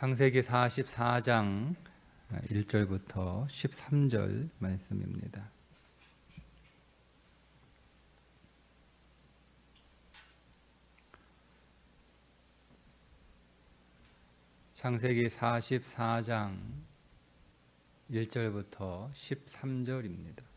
창세기 44장 1절부터 13절 말씀입니다. 창세기 44장 1절부터 13절입니다.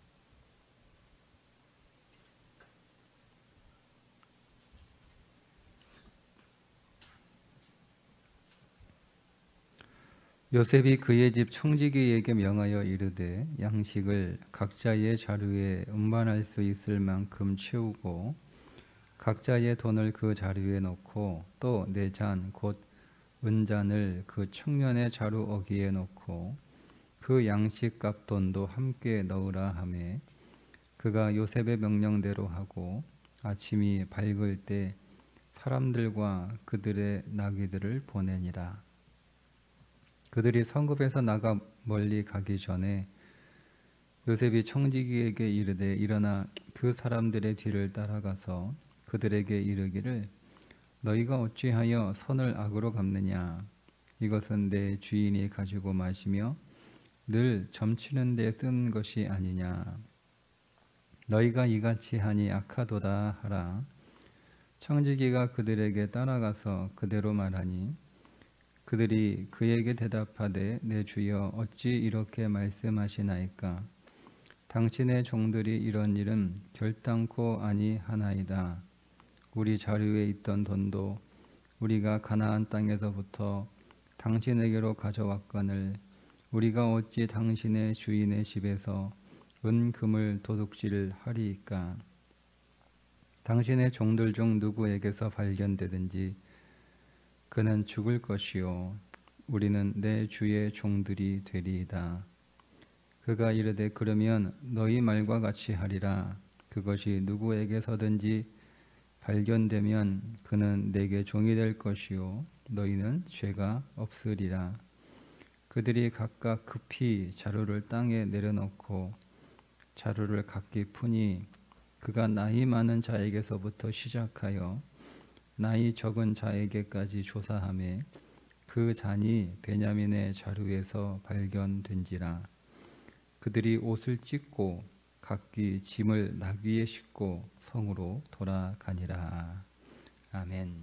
요셉이 그의 집 청지기에게 명하여 이르되 양식을 각자의 자루에 운반할 수 있을 만큼 채우고 각자의 돈을 그 자루에 넣고 또 네 잔 곧 은잔을 그 청년의 자루 어기에 넣고 그 양식값 돈도 함께 넣으라 하매 그가 요셉의 명령대로 하고 아침이 밝을 때 사람들과 그들의 나귀들을 보내니라. 그들이 성읍에서 나가 멀리 가기 전에 요셉이 청지기에게 이르되 일어나 그 사람들의 뒤를 따라가서 그들에게 이르기를 너희가 어찌하여 선을 악으로 갚느냐 이것은 내 주인이 가지고 마시며 늘 점치는 데 쓴 것이 아니냐 너희가 이같이 하니 악하도다 하라. 청지기가 그들에게 따라가서 그대로 말하니 그들이 그에게 대답하되 내 주여 어찌 이렇게 말씀하시나이까 당신의 종들이 이런 일은 결단코 아니하나이다. 우리 자루에 있던 돈도 우리가 가나안 땅에서부터 당신에게로 가져왔거늘 우리가 어찌 당신의 주인의 집에서 은금을 도둑질하리이까. 당신의 종들 중 누구에게서 발견되든지 그는 죽을 것이요 우리는 내 주의 종들이 되리이다. 그가 이르되 그러면 너희 말과 같이 하리라. 그것이 누구에게서든지 발견되면 그는 내게 종이 될 것이요 너희는 죄가 없으리라. 그들이 각각 급히 자루를 땅에 내려놓고 자루를 각기 푸니 그가 나이 많은 자에게서부터 시작하여 나이 적은 자에게까지 조사하매 그 잔이 베냐민의 자루에서 발견된지라. 그들이 옷을 찢고 각기 짐을 나귀에 싣고 성으로 돌아가니라. 아멘.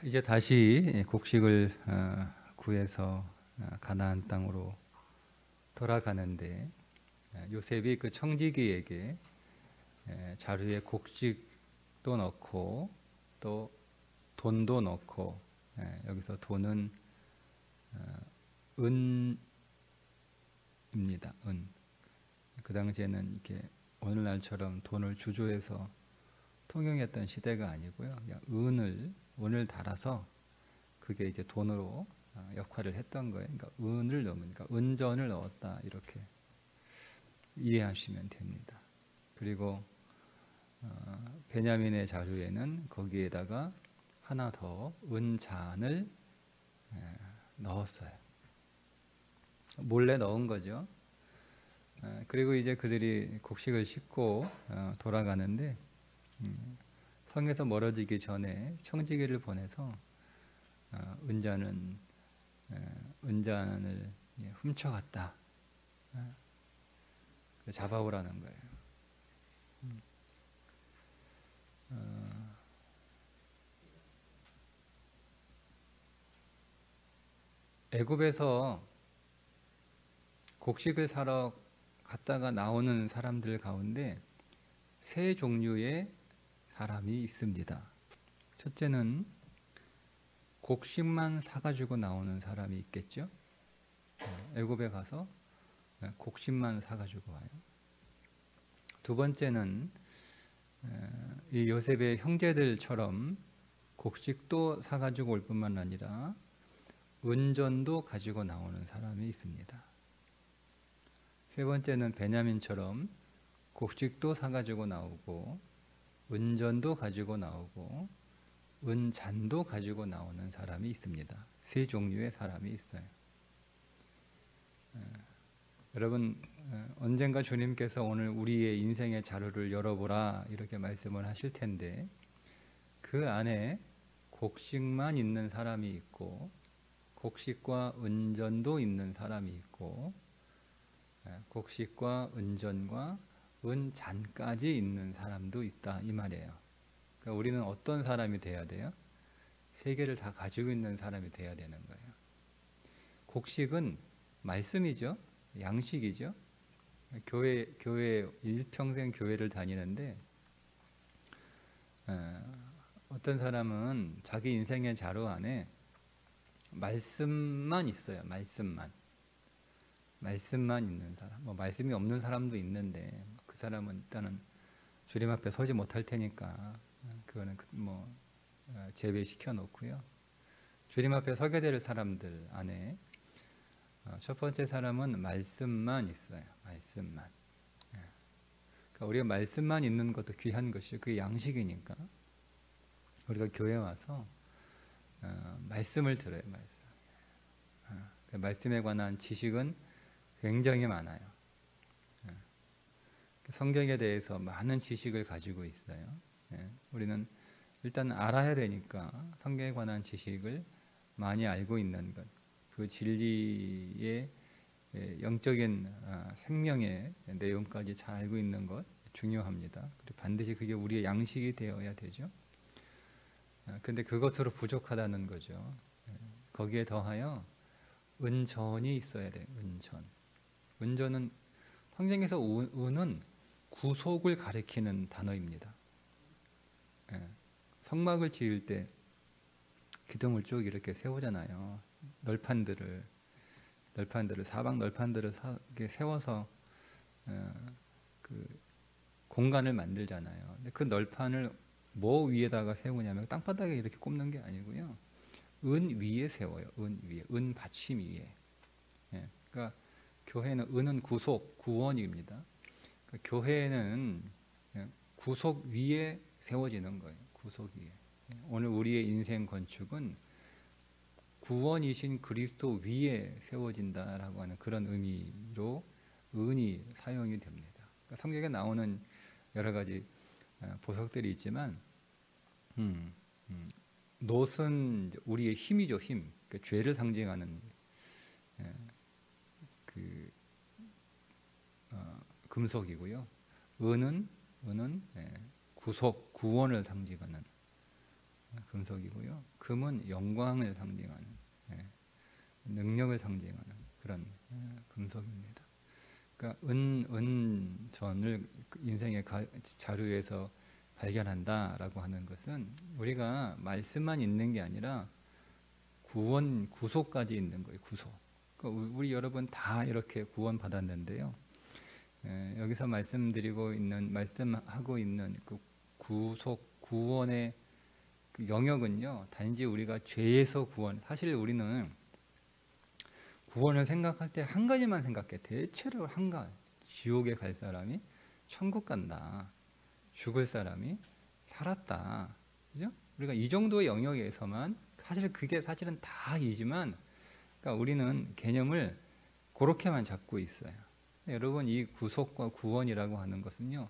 이제 다시 곡식을 구해서 가나안 땅으로 돌아가는데 요셉이 그 청지기에게 자루에 곡식도 넣고 또 돈도 넣고 여기서 돈은 은입니다. 은. 그 당시에는 이렇게 오늘날처럼 돈을 주조해서 통용했던 시대가 아니고요. 그냥 은을 달아서 그게 이제 돈으로 역할을 했던 거예요. 그러니까 은을 넣으니까 은전을 넣었다 이렇게 이해하시면 됩니다. 그리고 베냐민의 자루에는 거기에다가 하나 더 은잔을 넣었어요. 몰래 넣은 거죠. 그리고 이제 그들이 곡식을 싣고 돌아가는데 성에서 멀어지기 전에 청지기를 보내서 은잔을 훔쳐갔다. 잡아오라는 거예요. 애굽에서 곡식을 사러 갔다가 나오는 사람들 가운데 세 종류의 사람이 있습니다. 첫째는 곡식만 사가지고 나오는 사람이 있겠죠. 애굽에 가서 곡식만 사가지고 와요. 두 번째는 이 요셉의 형제들처럼 곡식도 사가지고 올 뿐만 아니라 은전도 가지고 나오는 사람이 있습니다. 세 번째는 베냐민처럼 곡식도 사가지고 나오고 은전도 가지고 나오고 은잔도 가지고 나오는 사람이 있습니다. 세 종류의 사람이 있어요. 여러분 언젠가 주님께서 오늘 우리의 인생의 자루를 열어보라 이렇게 말씀을 하실 텐데 그 안에 곡식만 있는 사람이 있고 곡식과 은전도 있는 사람이 있고 곡식과 은전과 은잔까지 있는 사람도 있다 이 말이에요. 그러니까 우리는 어떤 사람이 돼야 돼요? 세 개를 다 가지고 있는 사람이 돼야 되는 거예요. 곡식은 말씀이죠. 양식이죠. 교회 일평생 교회를 다니는데 어떤 사람은 자기 인생의 자료 안에 말씀만 있어요. 말씀만 있는 사람. 뭐 말씀이 없는 사람도 있는데 그 사람은 일단은 주님 앞에 서지 못할 테니까 그거는 뭐 제외시켜 놓고요. 주님 앞에 서게 될 사람들 안에 첫 번째 사람은 말씀만 있어요. 말씀만. 그러니까 우리가 말씀만 있는 것도 귀한 것이요. 그게 양식이니까 우리가 교회 와서 말씀을 들어요. 말씀에 관한 지식은 굉장히 많아요. 성경에 대해서 많은 지식을 가지고 있어요. 우리는 일단 알아야 되니까 성경에 관한 지식을 많이 알고 있는 것, 그 진리의 영적인 생명의 내용까지 잘 알고 있는 것 중요합니다. 그리고 반드시 그게 우리의 양식이 되어야 되죠. 근데 그것으로 부족하다는 거죠. 거기에 더하여 은전이 있어야 돼요. 은전은 성경에서 은은 구속을 가리키는 단어입니다. 성막을 지을 때 기둥을 쭉 이렇게 세우잖아요. 사방 널판들을 세워서 그 공간을 만들잖아요. 근데 그 널판을 뭐 위에다가 세우냐면 땅바닥에 이렇게 꼽는 게 아니고요. 은 위에 세워요. 은 받침 위에. 그러니까 교회는 은은 구속, 구원입니다. 그러니까 교회는 구속 위에 세워지는 거예요. 구속 위에. 오늘 우리의 인생 건축은 구원이신 그리스도 위에 세워진다라고 하는 그런 의미로 은이 사용이 됩니다. 그러니까 성경에 나오는 여러 가지 보석들이 있지만 놋은 우리의 힘이죠. 힘. 그러니까 죄를 상징하는 금속이고요. 은은 구속, 구원을 상징하는 금속이고요. 금은 영광을 상징하는 능력을 상징하는 그런 금속입니다. 그러니까 은전을 인생의 자료에서 발견한다라고 하는 것은 우리가 말씀만 있는 게 아니라 구원, 구속까지 있는 거예요. 구속. 그러니까 우리 여러분 다 이렇게 구원 받았는데요. 여기서 말씀하고 있는 그 구속, 구원의 그 영역은요, 단지 우리가 죄에서 구원. 사실 우리는 구원을 생각할 때 한 가지만 생각해. 대체로 한 가지. 지옥에 갈 사람이 천국 간다. 죽을 사람이 살았다. 그죠? 우리가 이 정도의 영역에서만 그게 사실은 다이지만, 그러니까 우리는 개념을 그렇게만 잡고 있어요. 여러분, 이 구속과 구원이라고 하는 것은요,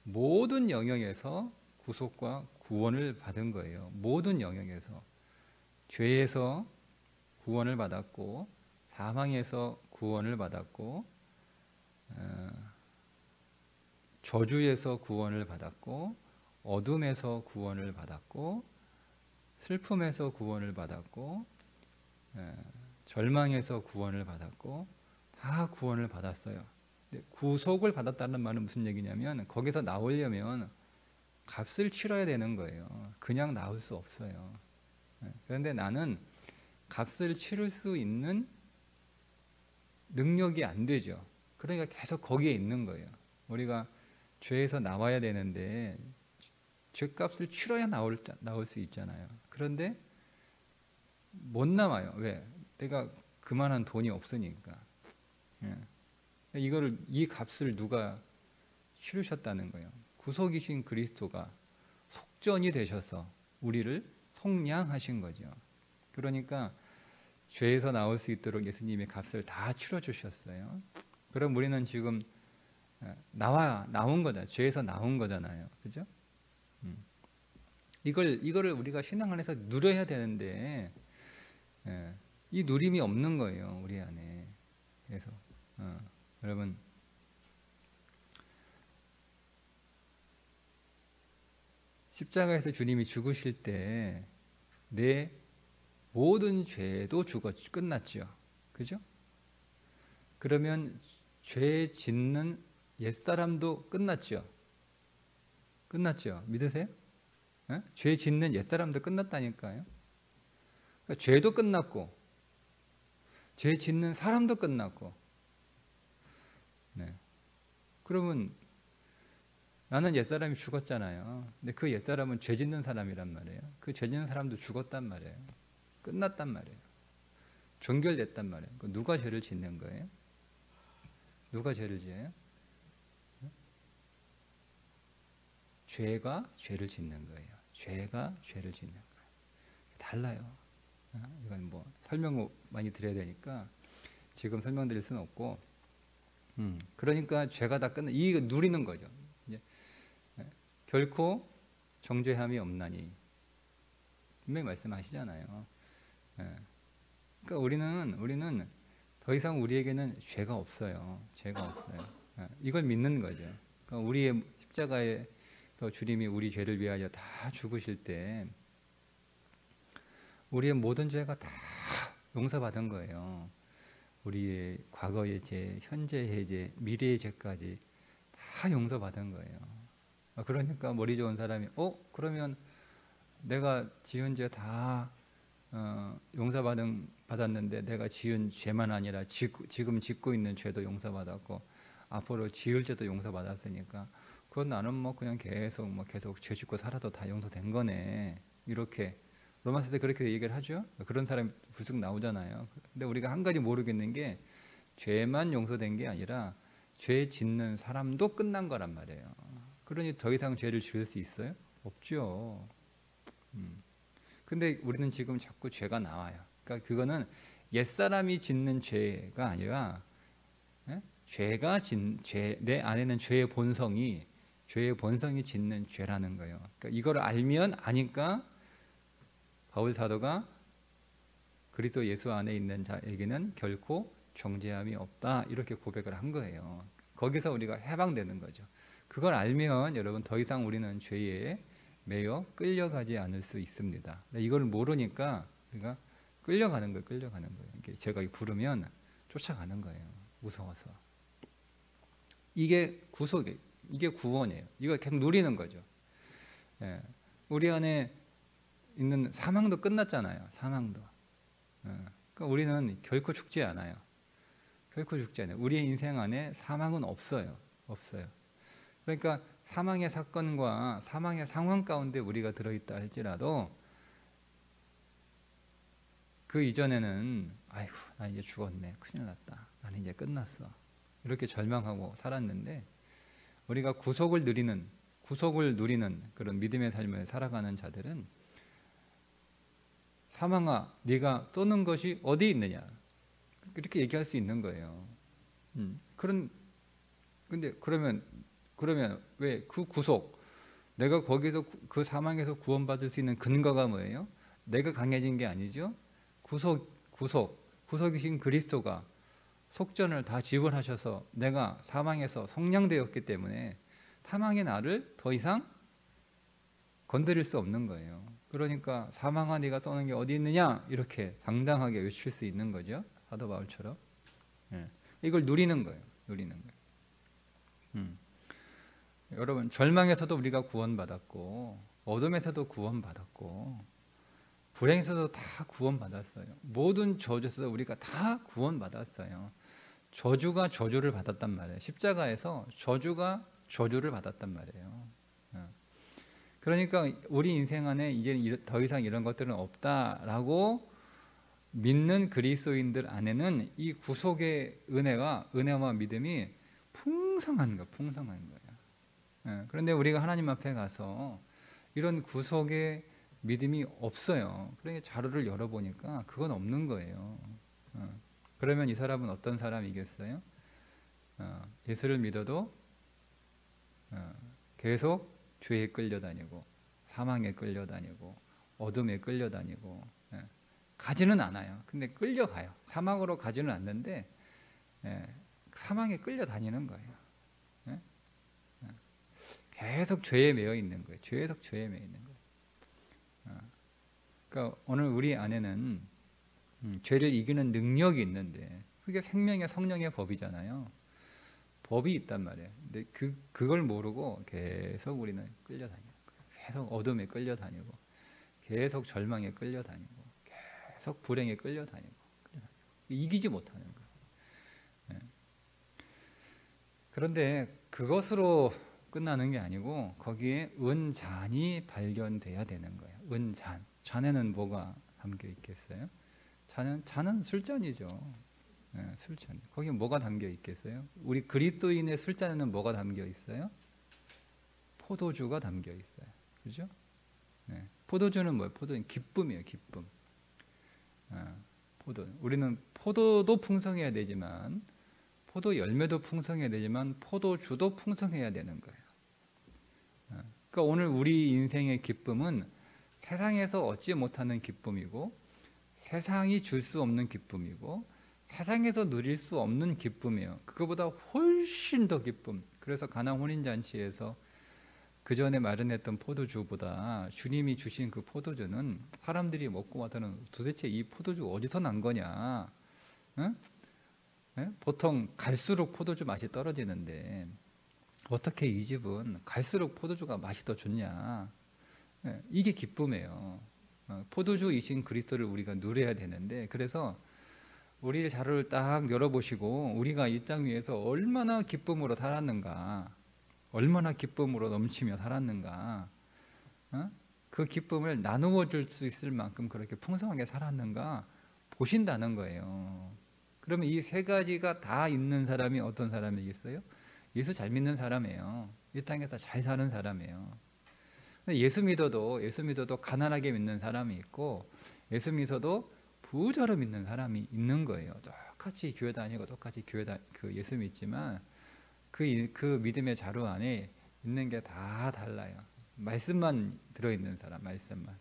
모든 영역에서 구속과 구원을 받은 거예요. 모든 영역에서. 죄에서 구원을 받았고, 사망에서 구원을 받았고, 저주에서 구원을 받았고, 어둠에서 구원을 받았고, 슬픔에서 구원을 받았고, 절망에서 구원을 받았고, 다 구원을 받았어요. 근데 구속을 받았다는 말은 무슨 얘기냐면 거기서 나오려면 값을 치러야 되는 거예요. 그냥 나올 수 없어요. 그런데 나는 값을 치를 수 있는 능력이 안 되죠. 그러니까 계속 거기에 있는 거예요. 우리가 죄에서 나와야 되는데 죄값을 치러야 나올 수 있잖아요. 그런데 못 나와요. 왜? 내가 그만한 돈이 없으니까. 이 값을 누가 치르셨다는 거예요. 구속이신 그리스도가 속전이 되셔서 우리를 속량하신 거죠. 그러니까 죄에서 나올 수 있도록 예수님이 값을 다 치러주셨어요. 그럼 우리는 지금 나온 거잖아요. 죄에서 나온 거잖아요. 그죠? 이거를 우리가 신앙 안에서 누려야 되는데 예, 이 누림이 없는 거예요, 우리 안에. 그래서 여러분 십자가에서 주님이 죽으실 때 내 모든 죄도 끝났죠. 그죠? 그러면 죄 짓는 옛사람도 끝났죠. 끝났죠. 믿으세요? 예? 죄 짓는 옛사람도 끝났다니까요. 그러니까 죄도 끝났고 죄 짓는 사람도 끝났고. 네. 그러면 나는 옛사람이 죽었잖아요. 근데 그 옛사람은 죄 짓는 사람이란 말이에요. 그 죄 짓는 사람도 죽었단 말이에요. 끝났단 말이에요. 종결됐단 말이에요. 누가 죄를 짓는 거예요? 누가 죄를 지어요? 죄가 죄를 짓는 거예요. 죄가 죄를 짓는 거예요. 달라요. 이건 뭐 설명 많이 드려야 되니까 지금 설명드릴 수는 없고, 그러니까 죄가 다 끝나. 이거 누리는 거죠. 이제 결코 정죄함이 없나니 분명히 말씀하시잖아요. 그러니까 우리는 더 이상 우리에게는 죄가 없어요. 죄가 없어요. 이걸 믿는 거죠. 그러니까 우리의 십자가에서 주님이 우리 죄를 위하여 다 죽으실 때 우리의 모든 죄가 다 용서받은 거예요. 우리의 과거의 죄, 현재의 죄, 미래의 죄까지 다 용서받은 거예요. 그러니까 머리 좋은 사람이 그러면 내가 지은 죄 다 용서받았는데 내가 지은 죄만 아니라 지금 짓고 있는 죄도 용서받았고 앞으로 지을 죄도 용서받았으니까 그건 나는 뭐 그냥 계속 죄 짓고 살아도 다 용서된 거네. 이렇게 로마서 때 그렇게 얘기를 하죠. 그런 사람이 불쑥 나오잖아요. 근데 우리가 한 가지 모르겠는 게 죄만 용서된 게 아니라 죄 짓는 사람도 끝난 거란 말이에요. 그러니 더 이상 죄를 지을 수 있어요? 없죠. 근데 우리는 지금 자꾸 죄가 나와요. 그러니까 그거는 옛사람이 짓는 죄가 아니라 내 안에는 죄의 본성이 짓는 죄라는 거예요. 그러니까 이걸 알면 아니까 바울 사도가 그리스도 예수 안에 있는 자에게는 결코 정죄함이 없다 이렇게 고백을 한 거예요. 거기서 우리가 해방되는 거죠. 그걸 알면 여러분 더 이상 우리는 죄에 매여 끌려가지 않을 수 있습니다. 이걸 모르니까 우리가 끌려가는 거예요. 제가 부르면 쫓아가는 거예요. 무서워서. 이게 구속이에요. 이게 구원이에요. 이걸 계속 누리는 거죠. 우리 안에 있는 사망도 끝났잖아요. 사망도. 그러니까 우리는 결코 죽지 않아요. 우리의 인생 안에 사망은 없어요. 그러니까 사망의 사건과 사망의 상황 가운데 우리가 들어있다 할지라도 그 이전에는 아이고 나 이제 죽었네. 큰일 났다. 나는 이제 끝났어. 이렇게 절망하고 살았는데 우리가 구속을 누리는 그런 믿음의 삶을 살아가는 자들은 사망아 네가 쏘는 것이 어디 있느냐 이렇게 얘기할 수 있는 거예요. 근데 그러면 왜 그 구속 내가 거기서 그 사망에서 구원받을 수 있는 근거가 뭐예요? 내가 강해진 게 아니죠. 구속이신 그리스도가 속전을 다 지불하셔서 내가 사망에서 성량되었기 때문에 사망의 나를 더 이상 건드릴 수 없는 거예요. 그러니까 사망아 네가 쏘는 게 어디 있느냐 이렇게 당당하게 외칠 수 있는 거죠. 사도 바울처럼. 이걸 누리는 거예요. 여러분 절망에서도 우리가 구원받았고 어둠에서도 구원받았고 불행에서도 다 구원받았어요. 모든 저주에서도 우리가 다 구원받았어요. 저주가 저주를 받았단 말이에요. 십자가에서 저주가 저주를 받았단 말이에요. 그러니까 우리 인생 안에 이제 더 이상 이런 것들은 없다라고 믿는 그리스도인들 안에는 이 구속의 은혜와 믿음이 풍성한 거예요. 그런데 우리가 하나님 앞에 가서 이런 구속의 믿음이 없어요. 그러니까 자료를 열어보니까 그건 없는 거예요. 그러면 이 사람은 어떤 사람이겠어요? 예수를 믿어도 계속 죄에 끌려다니고 사망에 끌려다니고 어둠에 끌려다니고, 가지는 않아요. 근데 끌려가요. 사망으로 가지는 않는데 사망에 끌려다니는 거예요. 계속 죄에 매여 있는 거예요. 계속 죄에 매여 있는 거예요. 그러니까 오늘 우리 안에는 죄를 이기는 능력이 있는데 그게 생명의 성령의 법이잖아요. 법이 있단 말이에요. 근데 그걸 모르고 계속 우리는 끌려다니는 거예요. 계속 어둠에 끌려다니고, 계속 절망에 끌려다니고, 계속 불행에 끌려다니고 이기지 못하는 거예요. 그런데 그것으로 끝나는 게 아니고 거기에 은잔이 발견돼야 되는 거예요. 은잔. 잔에는 뭐가 담겨 있겠어요? 잔은 술잔이죠. 술잔. 거기에 뭐가 담겨 있겠어요? 우리 그리스도인의 술잔에는 뭐가 담겨 있어요? 포도주가 담겨 있어요. 그죠? 포도주는 뭐예요? 포도는 기쁨이에요. 기쁨. 포도. 우리는 포도도 풍성해야 되지만, 포도 열매도 풍성해야 되지만 포도주도 풍성해야 되는 거예요. 그러니까 오늘 우리 인생의 기쁨은 세상에서 얻지 못하는 기쁨이고, 세상이 줄 수 없는 기쁨이고, 세상에서 누릴 수 없는 기쁨이에요. 그거보다 훨씬 더 기쁨. 그래서 가나 혼인잔치에서 그 전에 마련했던 포도주보다 주님이 주신 그 포도주는 사람들이 먹고 와서는 도대체 이 포도주 어디서 난 거냐? 응? 보통 갈수록 포도주 맛이 떨어지는데 어떻게 이 집은 갈수록 포도주가 맛이 더 좋냐? 이게 기쁨이에요. 포도주이신 그리스도를 우리가 누려야 되는데, 그래서 우리 자료를 딱 열어보시고 우리가 이 땅 위에서 얼마나 기쁨으로 살았는가, 얼마나 기쁨으로 넘치며 살았는가, 그 기쁨을 나누어 줄 수 있을 만큼 그렇게 풍성하게 살았는가 보신다는 거예요. 그러면 이 세 가지가 다 있는 사람이 어떤 사람이겠어요? 예수 잘 믿는 사람이에요. 이 땅에서 잘 사는 사람이에요. 예수 믿어도 가난하게 믿는 사람이 있고, 예수 믿어도 부자로 믿는 사람이 있는 거예요. 똑같이 교회 다니고 똑같이 예수 믿지만 그 믿음의 자루 안에 있는 게 다 달라요. 말씀만 들어있는 사람, 말씀만.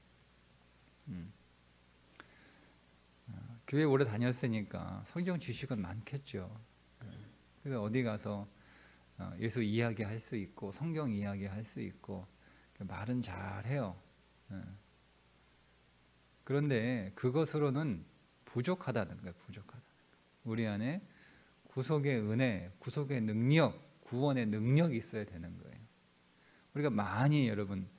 교회 오래 다녔으니까 성경 지식은 많겠죠. 그래서 어디 가서 예수 이야기할 수 있고 성경 이야기할 수 있고 말은 잘해요. 그런데 그것으로는 부족하다는 거예요. 부족하다. 우리 안에 구속의 은혜, 구속의 능력, 구원의 능력이 있어야 되는 거예요. 우리가 많이 여러분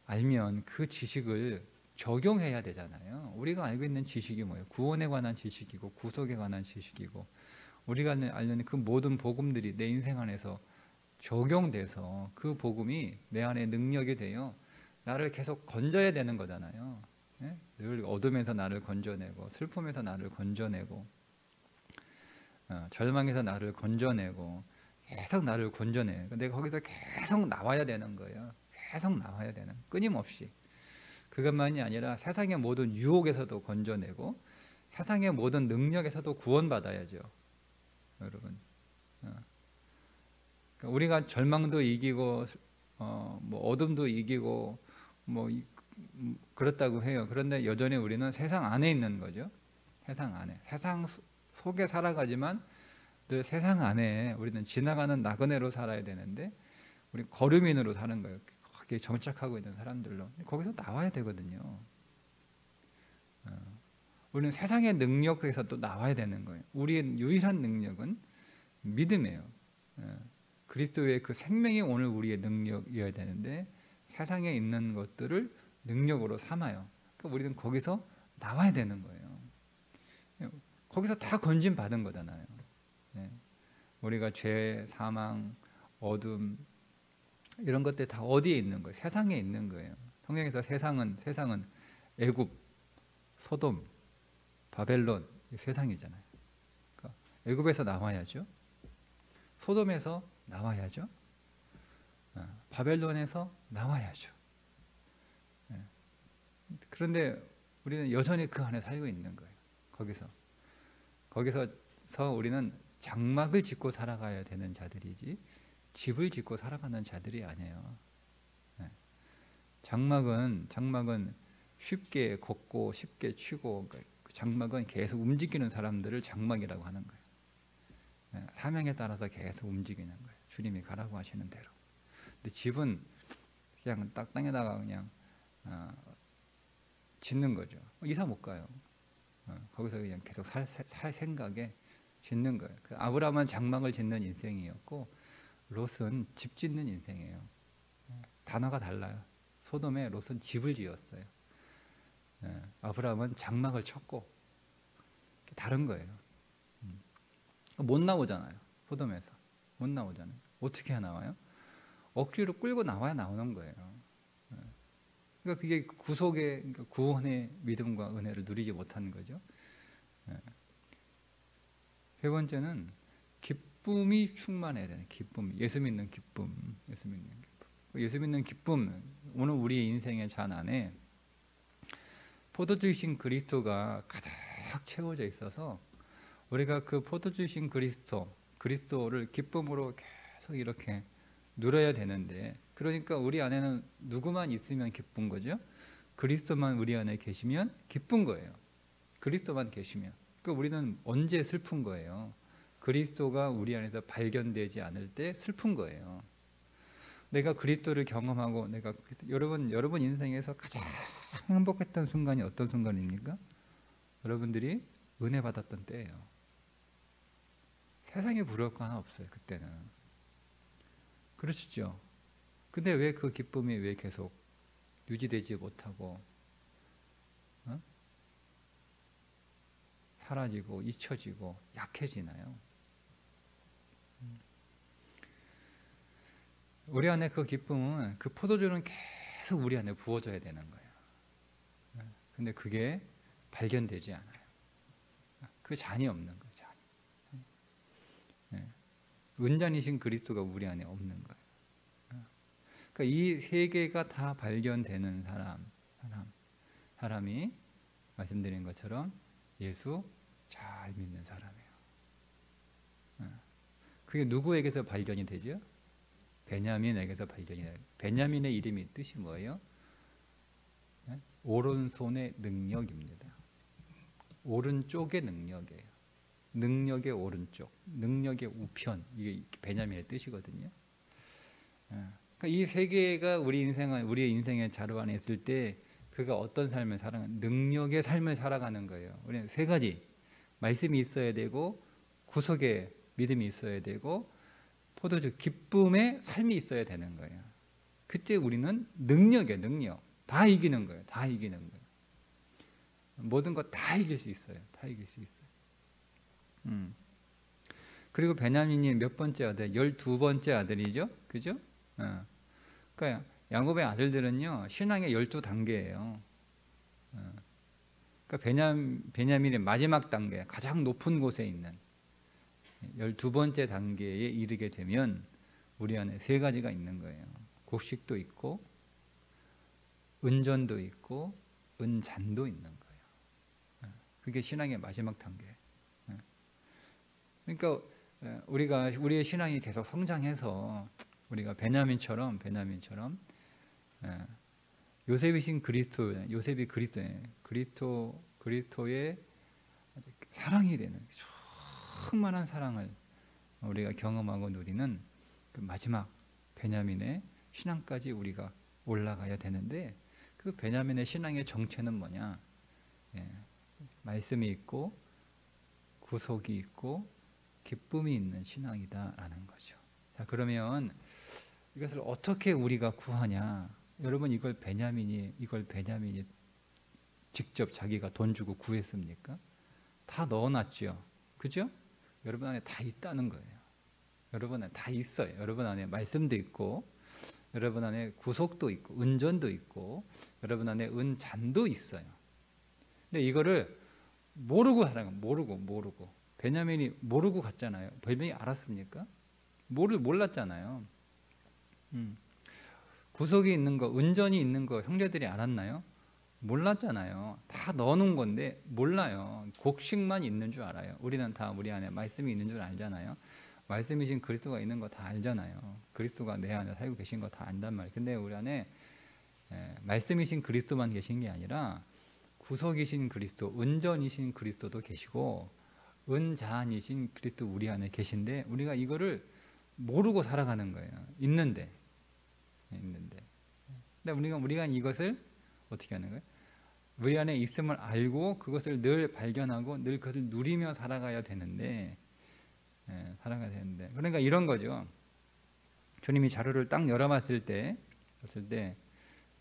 알면 그 지식을 적용해야 되잖아요. 우리가 알고 있는 지식이 뭐예요? 구원에 관한 지식이고 구속에 관한 지식이고, 우리가 알는 그 모든 복음들이 내 인생 안에서 적용돼서 그 복음이 내 안에 능력이 되어 나를 계속 건져야 되는 거잖아요. 늘 어둠에서 나를 건져내고, 슬픔에서 나를 건져내고, 절망에서 나를 건져내고, 계속 나를 건져내. 내가 거기서 계속 나와야 되는 거예요. 계속 나와야 되는, 끊임없이. 그것만이 아니라 세상의 모든 유혹에서도 건져내고 세상의 모든 능력에서도 구원받아야죠, 여러분. 그러니까 우리가 절망도 이기고 뭐 어둠도 이기고 뭐 그렇다고 해요. 그런데 여전히 우리는 세상 안에 있는 거죠. 세상 안에, 세상 속에 살아가지만 늘 세상 안에 우리는 지나가는 나그네로 살아야 되는데 우리 거류민으로 사는 거예요. 거기에 정착하고 있는 사람들로. 거기서 나와야 되거든요. 우리는 세상의 능력에서 또 나와야 되는 거예요. 우리의 유일한 능력은 믿음이에요. 그리스도의 그 생명이 오늘 우리의 능력이어야 되는데 세상에 있는 것들을 능력으로 삼아요. 그러니까 우리는 거기서 나와야 되는 거예요. 거기서 다 건진 받은 거잖아요. 우리가 죄, 사망, 어둠 이런 것들 다 어디에 있는 거예요? 세상에 있는 거예요. 성경에서 세상은 애굽, 소돔, 바벨론, 세상이잖아요. 그러니까 애굽에서 나와야죠. 소돔에서 나와야죠. 바벨론에서 나와야죠. 그런데 우리는 여전히 그 안에 살고 있는 거예요. 거기서 우리는 장막을 짓고 살아가야 되는 자들이지 집을 짓고 살아가는 자들이 아니에요. 장막은 쉽게 걷고 쉽게 치고, 그러니까 그 장막은 계속 움직이는 사람들을 장막이라고 하는 거예요. 사명에 따라서 계속 움직이는 거예요. 주님이 가라고 하시는 대로. 근데 집은 그냥 딱 땅에다가 그냥 짓는 거죠. 이사 못 가요. 거기서 그냥 계속 살 생각에 짓는 거예요. 그 아브라함은 장막을 짓는 인생이었고 롯은 집 짓는 인생이에요. 단어가 달라요. 소돔에 롯은 집을 지었어요. 아브라함은 장막을 쳤고 다른 거예요. 못 나오잖아요. 소돔에서 못 나오잖아요. 어떻게 해야 나와요? 억지로 끌고 나와야 나오는 거예요. 그러니까 그게 구속의, 그러니까 구원의 믿음과 은혜를 누리지 못하는 거죠. 세 번째는 기쁨이 충만해야 되는 기쁨. 예수 믿는 기쁨. 예수 믿는 기쁨. 오늘 우리의 인생의 잔 안에 포도주이신 그리스도가 가득 채워져 있어서 우리가 그 포도주이신 그리스도를 기쁨으로 계속 이렇게 누려야 되는데, 그러니까 우리 안에는 누구만 있으면 기쁜 거죠? 그리스도만 우리 안에 계시면 기쁜 거예요. 그리스도만 계시면. 그러니까 우리는 언제 슬픈 거예요? 그리스도가 우리 안에서 발견되지 않을 때 슬픈 거예요. 내가 그리스도를 경험하고 여러분 인생에서 가장 행복했던 순간이 어떤 순간입니까? 여러분들이 은혜 받았던 때예요. 세상에 부러울 거 하나 없어요. 그때는. 그러시죠? 근데 왜 그 기쁨이 왜 계속 유지되지 못하고 사라지고 잊혀지고 약해지나요? 우리 안에 그 기쁨은, 그 포도주는 계속 우리 안에 부어져야 되는 거예요. 근데 그게 발견되지 않아요. 그 잔이 없는 거예요. 잔이. 은잔이신 그리스도가 우리 안에 없는 거예요. 그러니까 이 세 개가 다 발견되는 사람이 말씀드린 것처럼 예수 잘 믿는 사람이에요. 그게 누구에게서 발견이 되죠? 베냐민에게서 발견이 돼요. 베냐민의 이름이 뜻이 뭐예요? 오른손의 능력입니다. 오른쪽의 능력이에요. 능력의 오른쪽, 능력의 우편, 이게 베냐민의 뜻이거든요. 그러니까 이 세 개가 우리의 인생의 자루 안에 있을 때 그가 어떤 삶을 살아가는, 능력의 삶을 살아가는 거예요. 우리는 세 가지, 말씀이 있어야 되고, 구속의 믿음이 있어야 되고, 포도주 기쁨의 삶이 있어야 되는 거예요. 그때 우리는 능력, 다 이기는 거예요. 다 이기는 거예요. 모든 것 다 이길 수 있어요. 다 이길 수 있어요. 그리고 베냐민이 몇 번째 아들? 12번째 아들이죠. 그죠? 그러니까 야곱의 아들들은요, 신앙의 12단계예요. 그러니까 베냐민의 마지막 단계, 가장 높은 곳에 있는 12번째 단계에 이르게 되면 우리 안에 세 가지가 있는 거예요. 곡식도 있고, 은전도 있고, 은잔도 있는 거예요. 그게 신앙의 마지막 단계. 그러니까 우리의 신앙이 계속 성장해서 우리가 베냐민처럼 요셉이신 요셉이 그리스도의 사랑이 되는 충만한 사랑을 우리가 경험하고 누리는 그 마지막 베냐민의 신앙까지 우리가 올라가야 되는데, 그 베냐민의 신앙의 정체는 뭐냐? 말씀이 있고 구속이 있고 기쁨이 있는 신앙이다라는 거죠. 자, 그러면 이것을 어떻게 우리가 구하냐? 여러분, 이걸 베냐민이 직접 자기가 돈 주고 구했습니까? 다 넣어놨죠. 그죠? 여러분 안에 다 있다는 거예요. 여러분 안에 다 있어요. 여러분 안에 말씀도 있고, 여러분 안에 구속도 있고, 은전도 있고, 여러분 안에 은잔도 있어요. 근데 이거를 모르고 살아요. 모르고. 베냐민이 모르고 갔잖아요. 베냐민이 알았습니까? 몰랐잖아요. 구속이 있는 거, 은전이 있는 거 형제들이 알았나요? 몰랐잖아요. 다 넣어놓은 건데 몰라요. 곡식만 있는 줄 알아요. 우리는 다 우리 안에 말씀이 있는 줄 알잖아요. 말씀이신 그리스도가 있는 거 다 알잖아요. 그리스도가 내 안에 살고 계신 거 다 안단 말이에요. 근데 우리 안에 말씀이신 그리스도만 계신 게 아니라 구속이신 그리스도, 은전이신 그리스도도 계시고 은자이신 그리스도 우리 안에 계신데 우리가 이거를 모르고 살아가는 거예요. 있는데. 근데 우리가 이것을 어떻게 하는 거예요? 우리 안에 있음을 알고 그것을 늘 발견하고 늘 그것을 누리며 살아가야 되는데, 그러니까 이런 거죠. 주님이 자료를 딱 열어봤을 때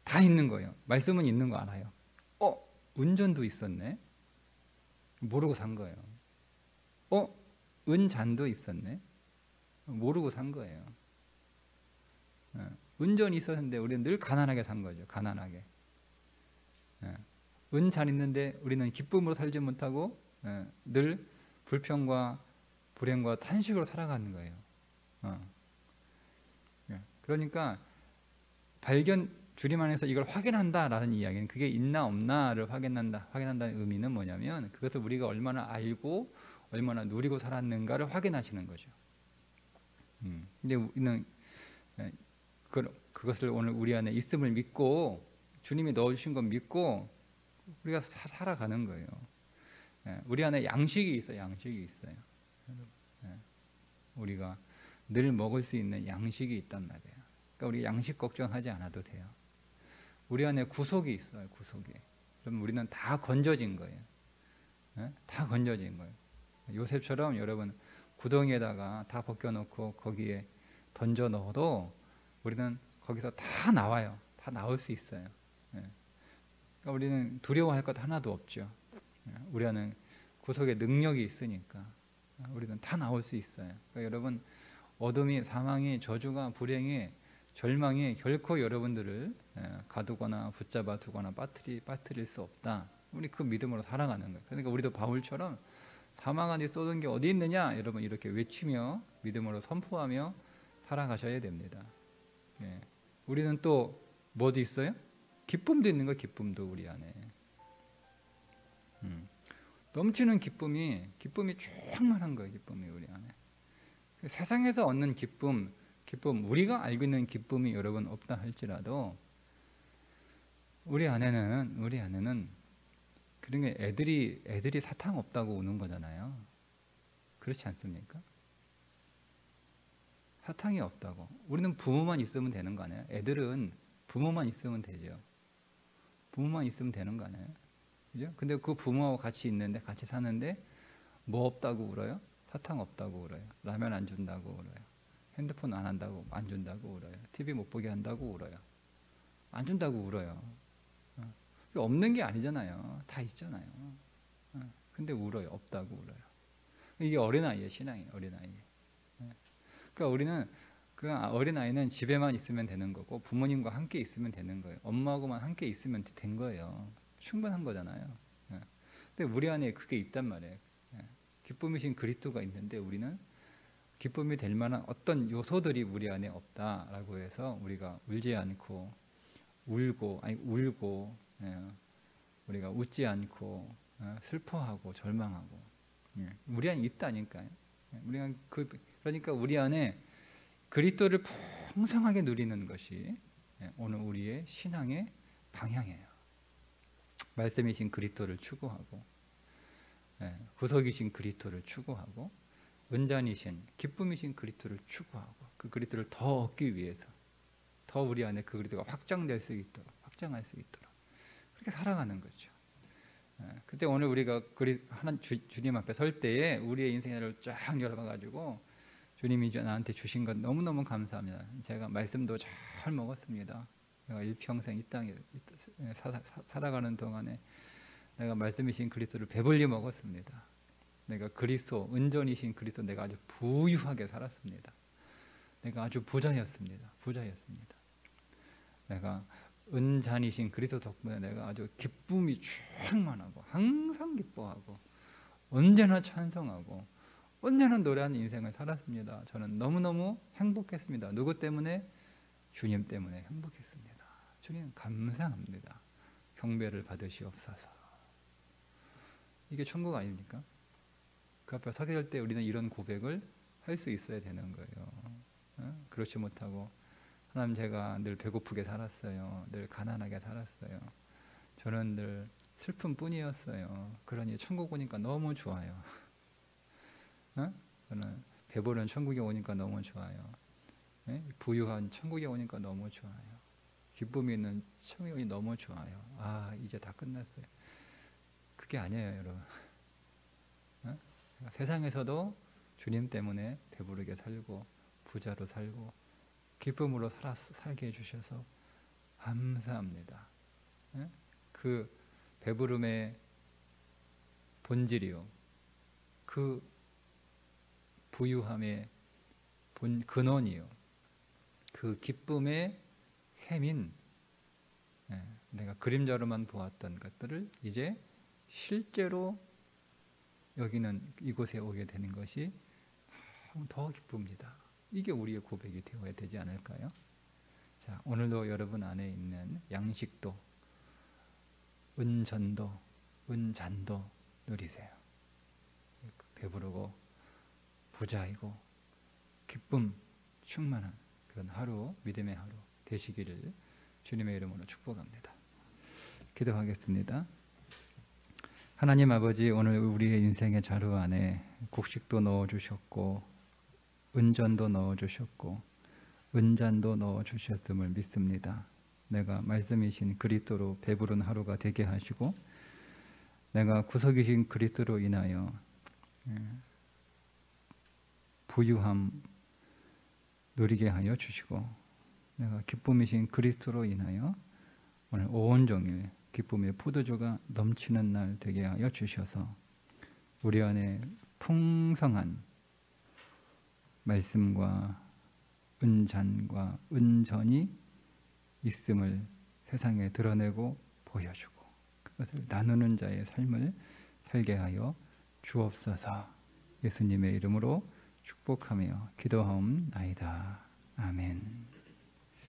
다 있는 거예요. 말씀은 있는 거 알아요. 은전도 있었네. 모르고 산 거예요. 은잔도 있었네. 모르고 산 거예요. 은전이 있었는데 우리는 늘 가난하게 산 거죠. 가난하게. 은잔 있는데 우리는 기쁨으로 살지 못하고 늘 불평과 불행과 탄식으로 살아가는 거예요. 그러니까 주님 안에서 이걸 확인한다라는 이야기는 그게 있나 없나를 확인한다는 의미는 뭐냐면 그것을 우리가 얼마나 알고 얼마나 누리고 살았는가를 확인하시는 거죠. 근데 우리는 그것을 오늘 우리 안에 있음을 믿고 주님이 넣어주신 것 믿고 우리가 살아가는 거예요. 우리 안에 양식이 있어요. 우리가 늘 먹을 수 있는 양식이 있단 말이에요. 그러니까 우리 양식 걱정하지 않아도 돼요. 우리 안에 구속이 있어요. 그럼 우리는 다 건져진 거예요. 다 건져진 거예요. 요셉처럼 여러분 구덩이에다가 다 벗겨놓고 거기에 던져 넣어도 우리는 거기서 다 나와요. 다 나올 수 있어요. 그러니까 우리는 두려워할 것 하나도 없죠. 우리 안에 구속의 능력이 있으니까 우리는 다 나올 수 있어요. 그러니까 여러분 어둠이 사망이 저주가 불행이 절망이 결코 여러분들을 가두거나 붙잡아 두거나 빠뜨릴 수 없다. 우리 그 믿음으로 살아가는 거예요. 그러니까 우리도 바울처럼 사망 안에 쏟은 게 어디 있느냐 여러분 이렇게 외치며 믿음으로 선포하며 살아가셔야 됩니다. 우리는 또 뭐도 있어요? 기쁨도 있는 거예요. 기쁨도 우리 안에 넘치는 기쁨이 충만한 거예요. 기쁨이 우리 안에 세상에서 얻는 기쁨 우리가 알고 있는 기쁨이 여러분 없다 할지라도 우리 안에는 그런 게 애들이 사탕 없다고 우는 거잖아요. 그렇지 않습니까? 사탕이 없다고. 우리는 부모만 있으면 되는 거 아니에요? 애들은 부모만 있으면 되죠. 부모만 있으면 되는 거 아니에요? 그죠? 근데 그 부모하고 같이 사는데 뭐 없다고 울어요? 사탕 없다고 울어요. 라면 안 준다고 울어요. 핸드폰 안 준다고 울어요. TV 못 보게 한다고 울어요. 안 준다고 울어요. 없는 게 아니잖아요. 다 있잖아요. 근데 울어요. 없다고 울어요. 이게 어린아이의 신앙이에요. 그러니까 우리는 그 어린아이는 집에만 있으면 되는 거고 부모님과 함께 있으면 되는 거예요. 엄마하고만 함께 있으면 된 거예요. 충분한 거잖아요. 근데 우리 안에 그게 있단 말이에요. 기쁨이신 그리스도가 있는데 우리는 기쁨이 될 만한 어떤 요소들이 우리 안에 없다라고 해서 우리가 울지 않고 울고 우리가 웃지 않고 슬퍼하고 절망하고 우리 안에 있다니까요. 그러니까 우리 안에 그리스도를 풍성하게 누리는 것이 오늘 우리의 신앙의 방향이에요. 말씀이신 그리스도를 추구하고 구속이신 그리스도를 추구하고 은잔이신 기쁨이신 그리스도를 추구하고 그 그리스도를 더 얻기 위해서 더 우리 안에 그 그리스도가 확장할 수 있도록 그렇게 살아가는 거죠. 그때 오늘 우리가 주님 앞에 설 때에 우리의 인생을 쫙 열어봐가지고 주님이 나한테 주신 것 너무너무 감사합니다. 제가 말씀도 잘 먹었습니다. 내가 일평생 이 땅에 살아가는 동안에 내가 말씀이신 그리스도를 배불리 먹었습니다. 내가 그리스도, 은전이신 그리스도 내가 아주 부유하게 살았습니다. 내가 아주 부자였습니다. 내가 은잔이신 그리스도 덕분에 내가 아주 기쁨이 충만하고 항상 기뻐하고 언제나 찬송하고 언제나 노래하는 인생을 살았습니다. 저는 너무너무 행복했습니다. 누구 때문에? 주님 때문에 행복했습니다. 주님 감사합니다. 경배를 받으시옵소서. 이게 천국 아닙니까? 그 앞에 서게 될 때 우리는 이런 고백을 할 수 있어야 되는 거예요. 그렇지 못하고 하나님, 제가 늘 배고프게 살았어요. 늘 가난하게 살았어요. 저는 늘 슬픈 뿐이었어요. 그러니 천국 오니까 너무 좋아요. 어? 저는 배부른 천국에 오니까 너무 좋아요. 예? 부유한 천국에 오니까 너무 좋아요. 기쁨이 있는 천국에 오니 너무 좋아요. 아, 이제 다 끝났어요. 그게 아니에요, 여러분. 어? 세상에서도 주님 때문에 배부르게 살고 부자로 살고 기쁨으로 살게 해주셔서 감사합니다. 예? 그 배부름의 본질이요, 그 부유함의 근원이요, 그 기쁨의 셈인, 내가 그림자로만 보았던 것들을 이제 실제로 여기는 이곳에 오게 되는 것이 더 기쁩니다. 이게 우리의 고백이 되어야 되지 않을까요? 자, 오늘도 여러분 안에 있는 양식도, 은전도, 은잔도 누리세요. 배부르고 부자이고 기쁨 충만한 그런 하루, 믿음의 하루 되시기를 주님의 이름으로 축복합니다. 기도하겠습니다. 하나님 아버지, 오늘 우리의 인생의 자루 안에 곡식도 넣어주셨고 은전도 넣어주셨고 은잔도 넣어주셨음을 믿습니다. 내가 말씀이신 그리스도로 배부른 하루가 되게 하시고 내가 구속이신 그리스도로 인하여 부유함 누리게 하여 주시고 내가 기쁨이신 그리스도로 인하여 오늘 온종일 기쁨의 포도주가 넘치는 날 되게 하여 주셔서 우리 안에 풍성한 말씀과 은잔과 은전이 있음을 세상에 드러내고 보여주고 그것을 나누는 자의 삶을 살게 하여 주옵소서. 예수님의 이름으로 축복하며 기도하옵나이다. 아멘.